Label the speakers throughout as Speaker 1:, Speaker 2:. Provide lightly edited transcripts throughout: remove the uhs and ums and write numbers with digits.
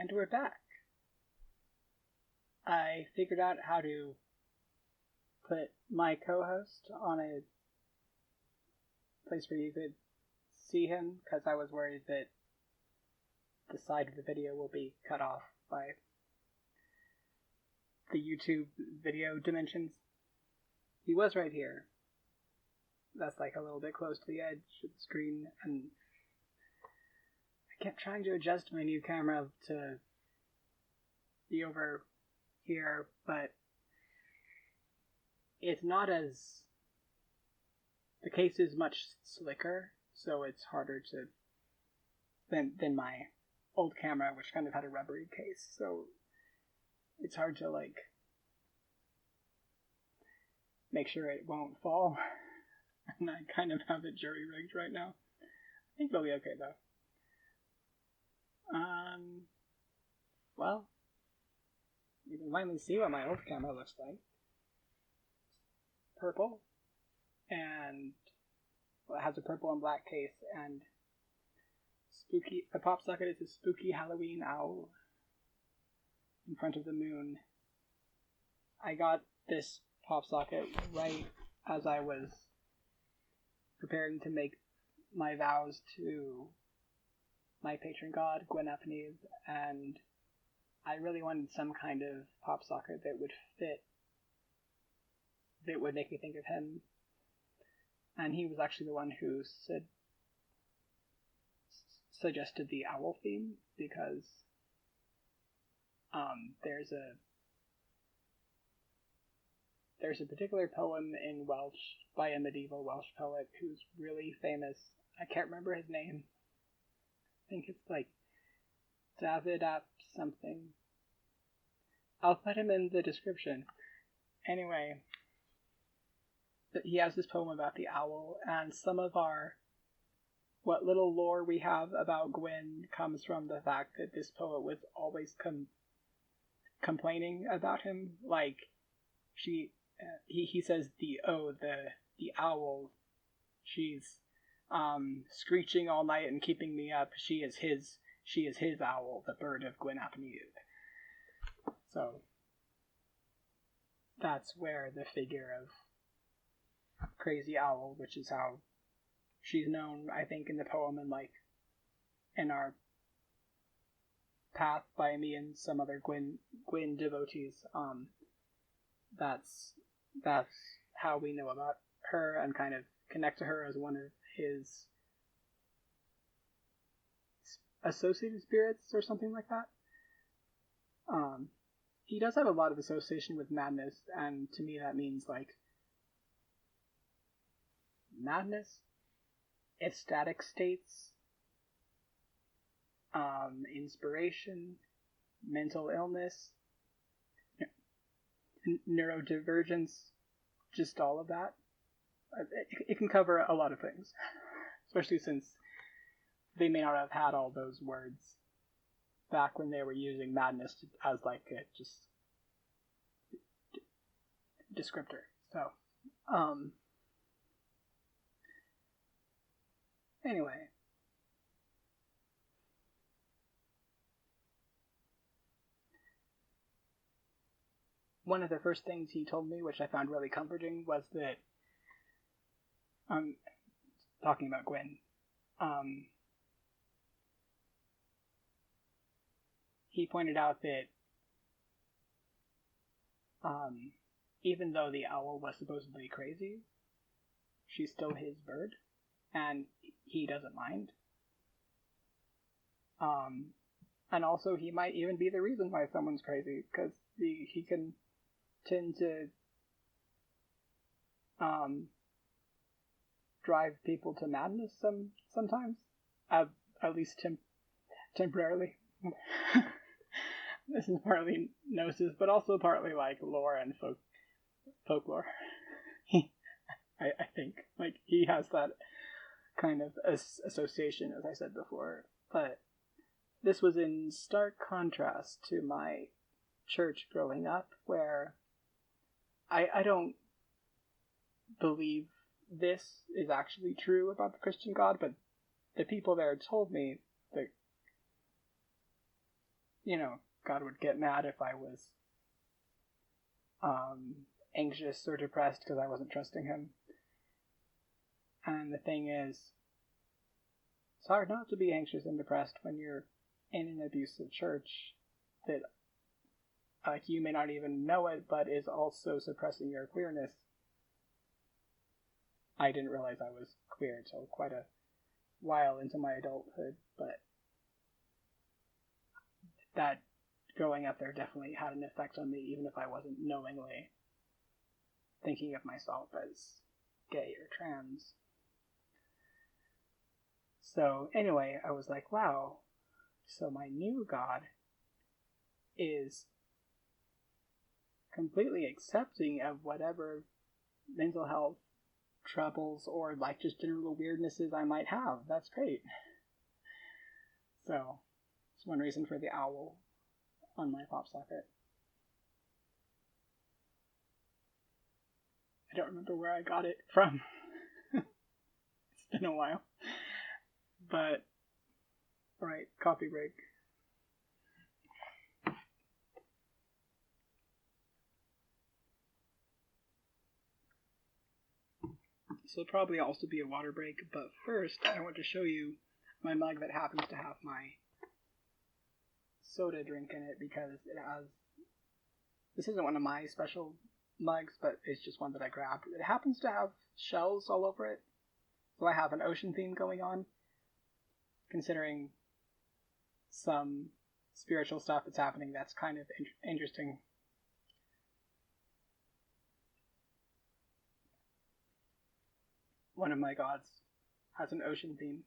Speaker 1: And we're back. I figured out how to put my co-host on a place where you could see him, because I was worried that the side of the video will be cut off by the YouTube video dimensions. He was right here. That's like a little bit close to the edge of the screen, and I kept trying to adjust my new camera to be over here, but it's not as... the case is much slicker, so it's harder to... than my old camera, which kind of had a rubbery case, so it's hard to, like, make sure it won't fall. And I kind of have it jury-rigged right now. I think it'll be okay, though. Well, you can finally see what my old camera looks like. Purple, and well, it has a purple and black case, and spooky. The pop socket is a spooky Halloween owl in front of the moon. I got this pop socket right as I was preparing to make my vows to my patron god, Gwenaphanese, and I really wanted some kind of pop socket that would fit, that would make me think of him. And he was actually the one who suggested the owl theme, because there's a particular poem in Welsh by a medieval Welsh poet who's really famous. I can't remember his name. I think it's like David Ap something. I'll put him in the description. Anyway, he has this poem about the owl, and some of what little lore we have about Gwen comes from the fact that this poet was always complaining about him. Like, he says the owl, she's screeching all night and keeping me up. She is his owl, the bird of Gwenaphanese. So that's where the figure of Crazy Owl, which is how she's known, I think, in the poem, and like in our path by me and some other Gwen devotees. That's how we know about her and kind of connect to her as one of his associated spirits or something like that. He does have a lot of association with madness, and to me that means like madness, ecstatic states, inspiration, mental illness, neurodivergence, just all of that. It can cover a lot of things, especially since they may not have had all those words back when they were using madness as like a just descriptor. So, anyway. One of the first things he told me, which I found really comforting, was that, talking about Gwen, he pointed out that even though the owl was supposedly crazy, she's still his bird, and he doesn't mind. And also, he might even be the reason why someone's crazy, because he can tend to drive people to madness sometimes, at least temporarily. This is partly gnosis, but also partly like lore and folklore. I think like he has that kind of association, as I said before, but this was in stark contrast to my church growing up, where I don't believe this is actually true about the Christian God, but the people there told me that God would get mad if I was anxious or depressed because I wasn't trusting him. And the thing is, it's hard not to be anxious and depressed when you're in an abusive church that you may not even know it, but is also suppressing your queerness. I didn't realize I was queer until quite a while into my adulthood, but that growing up there definitely had an effect on me, even if I wasn't knowingly thinking of myself as gay or trans. So anyway, I was like, wow, so my new God is completely accepting of whatever mental health troubles or like just general weirdnesses I might have. That's great. So it's one reason for the owl on my pop socket. I don't remember where I got it from. It's been a while. But, alright, coffee break. This will probably also be a water break, but first I want to show you my mug that happens to have my soda drink in it because it has... This isn't one of my special mugs, but it's just one that I grabbed. It happens to have shells all over it, so I have an ocean theme going on, considering some spiritual stuff that's happening that's kind of interesting. One of my gods has an ocean theme,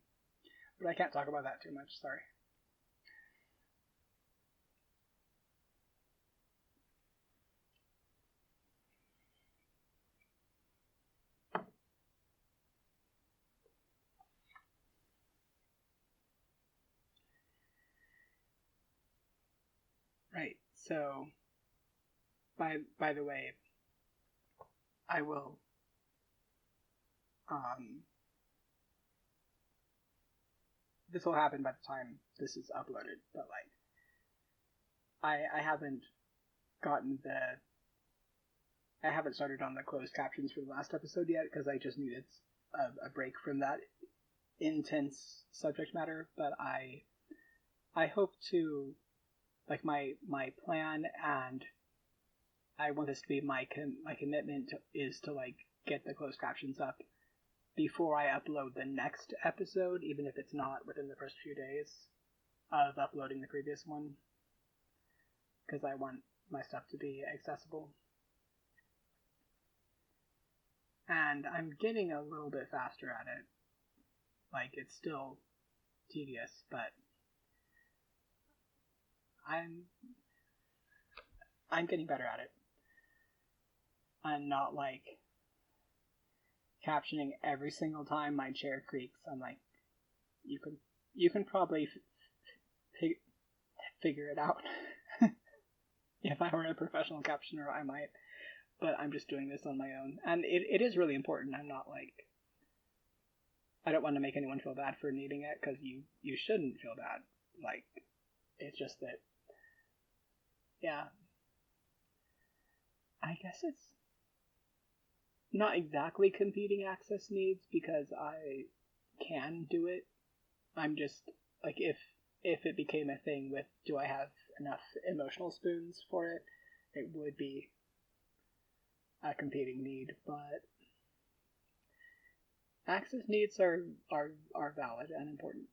Speaker 1: but I can't talk about that too much, sorry. Right, so, by the way, I will, this will happen by the time this is uploaded, but like, I haven't started on the closed captions for the last episode yet, because I just needed a break from that intense subject matter, but I hope to, like, my plan, and I want this to be my commitment is to, like, get the closed captions up before I upload the next episode, even if it's not within the first few days of uploading the previous one, because I want my stuff to be accessible. And I'm getting a little bit faster at it. Like, it's still tedious, but I'm getting better at it. I'm not, like, captioning every single time my chair creaks. I'm like, you can probably figure it out. If I were a professional captioner, I might. But I'm just doing this on my own. And it is really important. I'm not like... I don't want to make anyone feel bad for needing it, because you shouldn't feel bad. Like, it's just that... Yeah. I guess it's not exactly competing access needs, because I can do it. I'm just, like, if it became a thing with, do I have enough emotional spoons for it, it would be a competing need, but access needs are valid and important.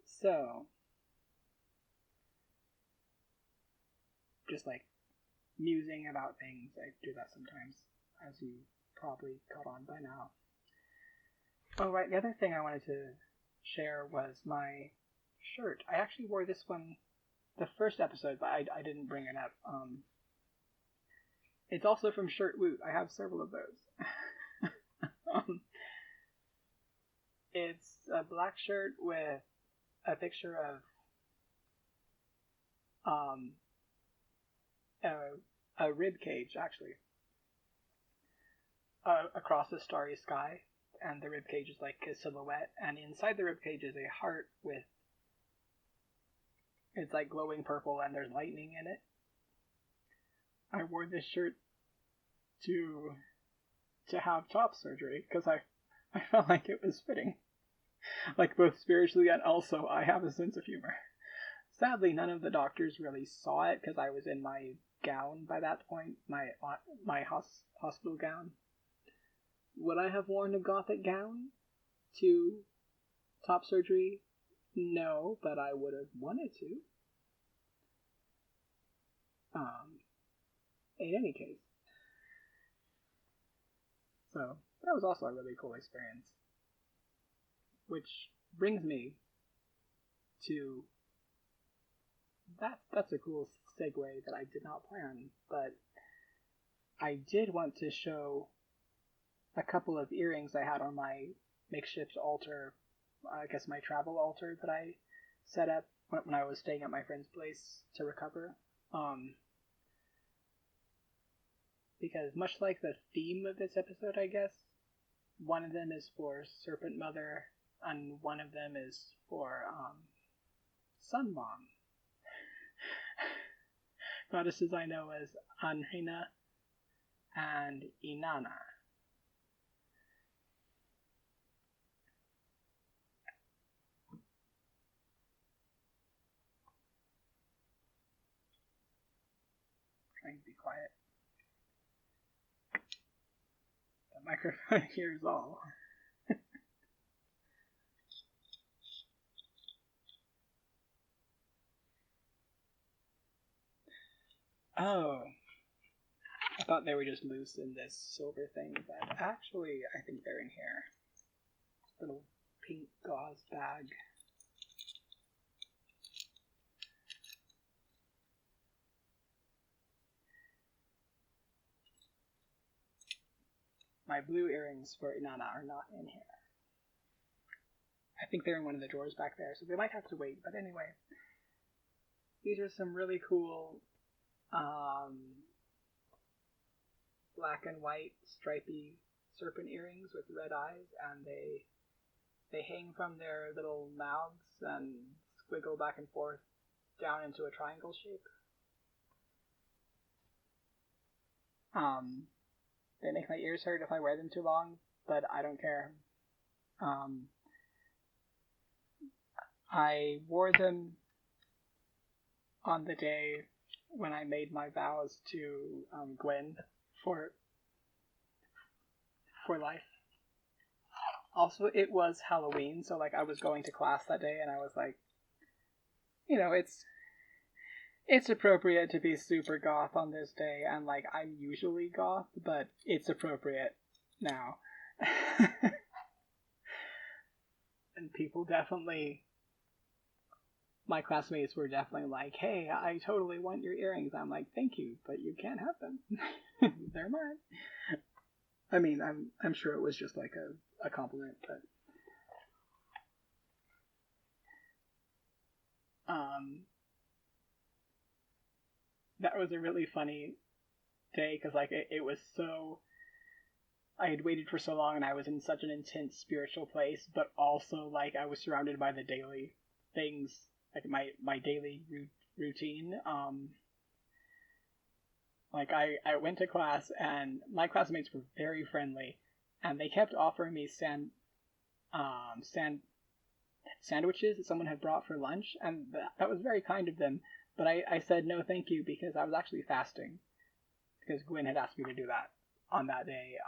Speaker 1: So, just like musing about things, I do that sometimes, as you probably caught on by now. Oh right, the other thing I wanted to share was my shirt. I actually wore this one the first episode, but I didn't bring it up. It's also from Shirt Woot. I have several of those. It's a black shirt with a picture of a rib cage, actually, across a starry sky, and the rib cage is like a silhouette, and inside the rib cage is a heart with It's like glowing purple and there's lightning in it. I wore this shirt to have top surgery because I felt like it was fitting. Like both spiritually and also I have a sense of humor. Sadly, none of the doctors really saw it because I was in my gown by that point, my hospital gown. Would I have worn a gothic gown to top surgery? No, but I would have wanted to. In any case. So, that was also a really cool experience. Which brings me to... That's a cool segue that I did not plan, but I did want to show a couple of earrings I had on my makeshift altar, I guess my travel altar that I set up when I was staying at my friend's place to recover. Because much like the theme of this episode, I guess, one of them is for Serpent Mother, and one of them is for Sun Mom. Goddesses I know as Anhina and Inanna. Trying to be quiet. The microphone hears all. Oh, I thought they were just loose in this silver thing, but actually I think they're in here. Little pink gauze bag. My blue earrings for Inanna are not in here. I think they're in one of the drawers back there, so they might have to wait, but anyway. These are some really cool black and white stripy serpent earrings with red eyes, and they hang from their little mouths and squiggle back and forth down into a triangle shape. They make my ears hurt if I wear them too long, but I don't care. I wore them on the day when I made my vows to Gwen for life. Also, it was Halloween, so like I was going to class that day, and I was like, you know, it's appropriate to be super goth on this day, and like I'm usually goth, but it's appropriate now. And people definitely, my classmates were definitely like, hey, I totally want your earrings. I'm like, thank you, but you can't have them. They're mine. I mean, I'm sure it was just like a compliment, but that was a really funny day because like it was so, I had waited for so long and I was in such an intense spiritual place, but also like I was surrounded by the daily things, like my daily routine. Like I went to class and my classmates were very friendly, and they kept offering me sandwiches that someone had brought for lunch, and that was very kind of them. But I said no thank you because I was actually fasting, because Gwen had asked me to do that on that day.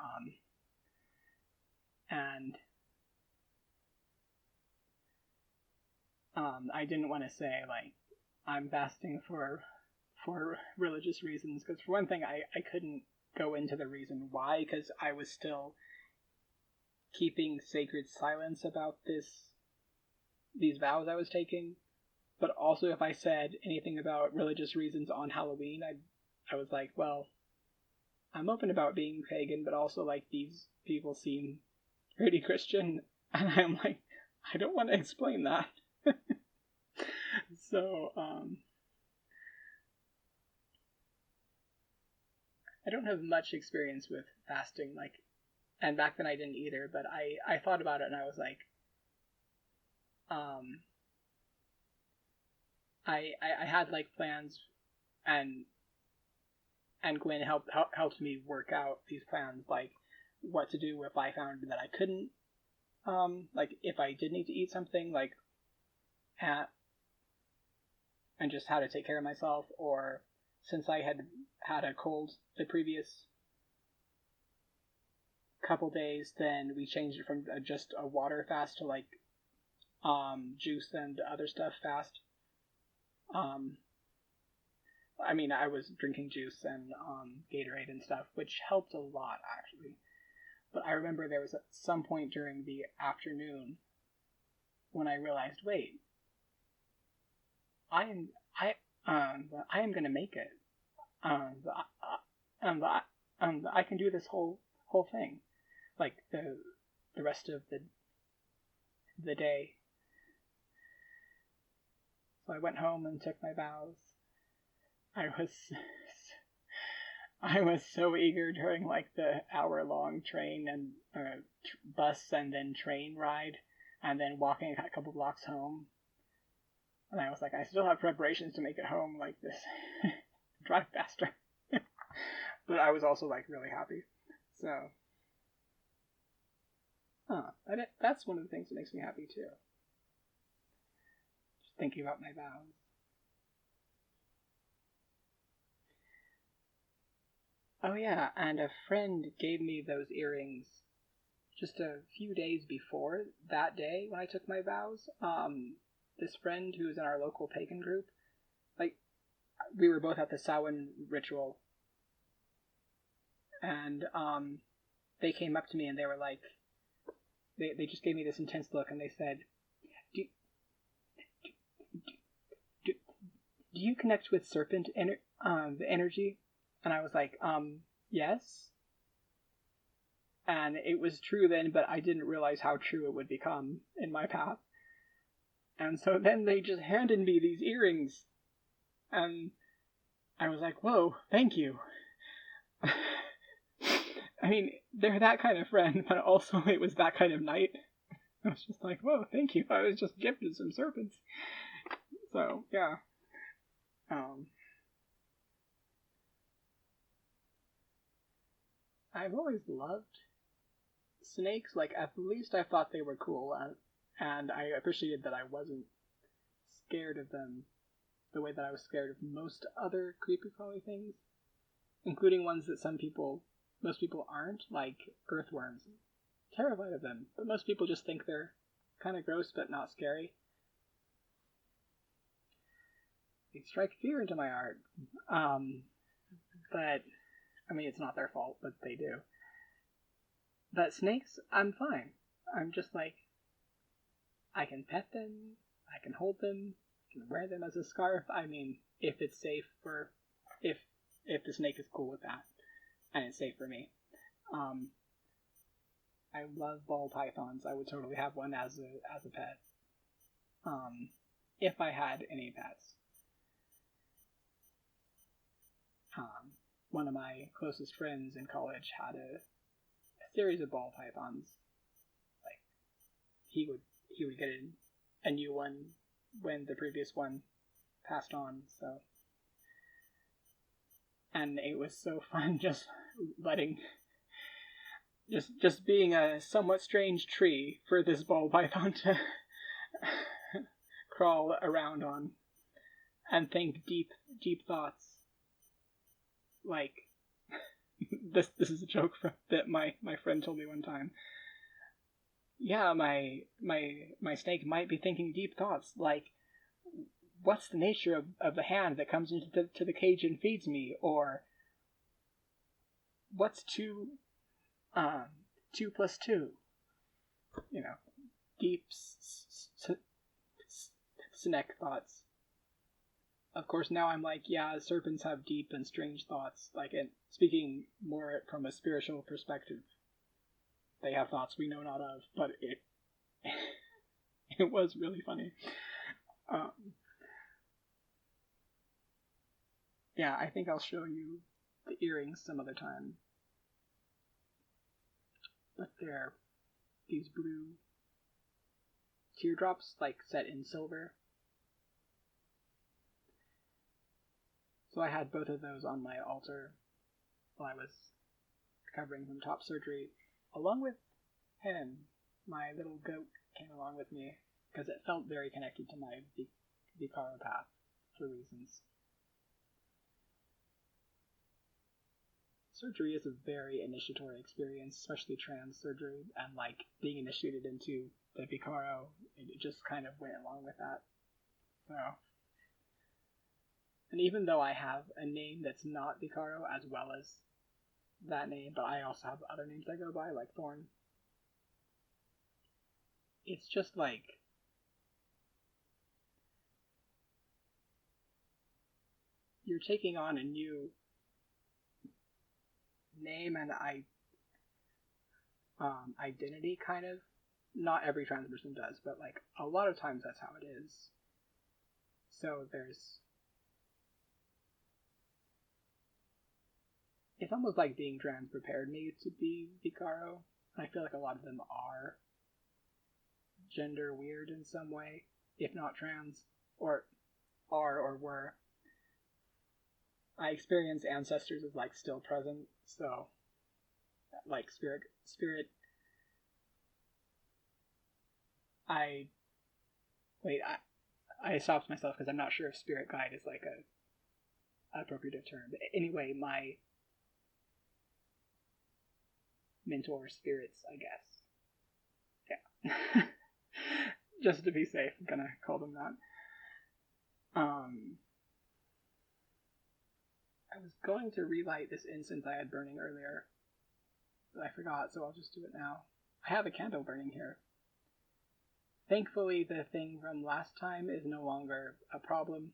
Speaker 1: And I didn't want to say like I'm fasting for religious reasons, because for one thing I couldn't go into the reason why, because I was still keeping sacred silence about these vows I was taking. But also if I said anything about religious reasons on Halloween, I was like, well, I'm open about being pagan, but also like these people seem pretty Christian, and I'm like, I don't want to explain that. So I don't have much experience with fasting, like, and back then I didn't either, but I thought about it and I was like, I had like plans, and Gwen helped me work out these plans, like what to do if I found that I couldn't, like if I did need to eat something, like and just how to take care of myself, or since I had a cold the previous couple days, then we changed it from just a water fast to like juice and other stuff fast. I mean, I was drinking juice and Gatorade and stuff, which helped a lot actually. But I remember there was at some point during the afternoon when I realized, wait, I am gonna make it. I can do this whole thing, like the rest of the day. So I went home and took my vows. I was so eager during like the hour-long train and bus and then train ride, and then walking a couple blocks home. And I was like, I still have preparations to make it home like this. Drive faster. But I was also like really happy. So, that's one of the things that makes me happy too. Just thinking about my vows. Oh yeah, and a friend gave me those earrings just a few days before that day when I took my vows. This friend who's in our local pagan group, like, we were both at the Samhain ritual, and they came up to me and they were like, they just gave me this intense look and they said, do you connect with serpent the energy? And I was like, yes. And it was true then, but I didn't realize how true it would become in my path. And so then they just handed me these earrings. And I was like, whoa, thank you. I mean, they're that kind of friend, but also it was that kind of night. I was just like, whoa, thank you. I was just gifted some serpents. So, yeah. I've always loved snakes. Like, at least I thought they were cool, and I appreciated that I wasn't scared of them the way that I was scared of most other creepy crawly things, including ones that most people aren't, like earthworms. Terrified of them, but most people just think they're kind of gross but not scary. They strike fear into my heart. But I mean, it's not their fault, but they do. But snakes, I'm fine. I'm just like, I can pet them, I can hold them, I can wear them as a scarf. I mean, if it's safe for, if the snake is cool with that, and it's safe for me. I love ball pythons. I would totally have one as a pet. If I had any pets. One of my closest friends in college had a series of ball pythons. Like, he would get a new one when the previous one passed on. So, and it was so fun just letting, just being a somewhat strange tree for this ball python to crawl around on and think deep thoughts. Like, this is a joke that my friend told me one time. Yeah, my snake might be thinking deep thoughts, like, what's the nature of the hand that comes into the cage and feeds me, or what's 2 plus 2? You know, deep snake thoughts. Of course, now I'm like, yeah, serpents have deep and strange thoughts. Like, and speaking more from a spiritual perspective, they have thoughts we know not of. But it was really funny. Yeah, I think I'll show you the earrings some other time. But they're these blue teardrops, like set in silver. So I had both of those on my altar while I was recovering from top surgery, along with him. My little goat came along with me because it felt very connected to my Vicaro path for reasons. Surgery is a very initiatory experience, especially trans surgery, and like being initiated into the Vicaro, it just kind of went along with that. So, and even though I have a name that's not Vicaro as well as that name, but I also have other names I go by, like Thorn, it's just like you're taking on a new name and identity, kind of. Not every trans person does, but like a lot of times that's how it is. So it's almost like being trans prepared me to be Vicaro. I feel like a lot of them are gender weird in some way, if not trans, or are or were. I experience ancestors as like still present, so like spirit. I stopped myself because I'm not sure if spirit guide is like a appropriate term. But anyway, my mentor spirits, I guess. Yeah. Just to be safe, I'm gonna call them that. I was going to relight this incense I had burning earlier, but I forgot, so I'll just do it now. I have a candle burning here. Thankfully, the thing from last time is no longer a problem.